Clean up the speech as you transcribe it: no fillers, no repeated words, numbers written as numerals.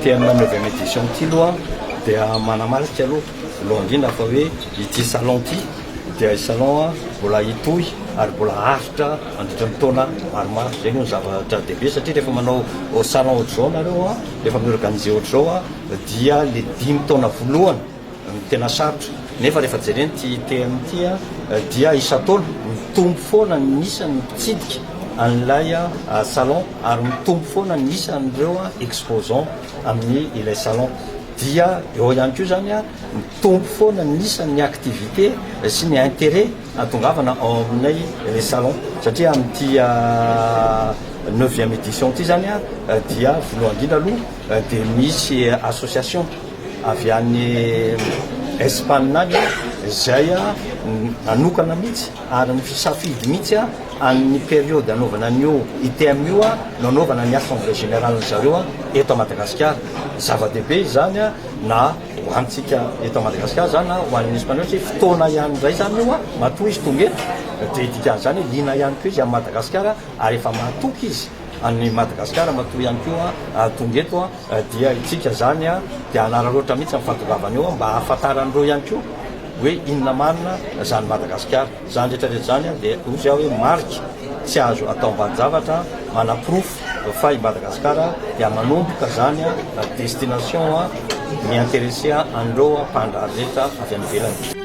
thème 9e édition ity aloha dia manamarika aloha voalohany indrindra fa hoe ity salon ity dia salon mbola hitohy ary mbola aritra mandritra ny taona maromaro. Zegny ny zavatra dehibe satria rehefa manao salon ohatr'izao nareo rehefa miorganize ohatr'izao dia le 5 taona voalohany tena sarotra. Nefa rehefa jereny ty thème ity dia isa-taona mitombo foana ny isan'ny mpitsidika an'ilay salon ary mitombo foana ny isan'ireo exposant amin'ny ilay salon. Dia eo ihany koa zany mitombo foana ny isan'ny activité sy ny intérêt atongavana ao aminay le salon satria amin'ity 9e édition ity zany dia voalohany indrindra aloha dia misy association avy any Espagne any izay nanokana mihitsy ary ny fisafidy mihitsy amin'ny période anaovana an'io ITM io nanaovana ny assemblée générale zareo eto à Madagascar. Zava-dehibe zany na hoantsika eto à Madagascar zany ho an'ny Espagnol sy fotoana ihany zay zany io matoa izy tonga eto dia dikan'izany lina ihany koa izy amin'ny Madagascar ary efa matoky izy any Madagascar matoa ihany koa tonga eto dia itsika zany dia anara loatra mihitsy amin'ny fatongavana io mba ahafantaran'ireo ihany koa hoe inona marina zany Madagascar zany rehetrarehetra zany dia ozy hoe marika tsy azo atao mbanjavatra manaprofo fa i Madagascar dia manomboka zany destination mi intéressé an'ireo mpandrary rehetra avy any ivelany.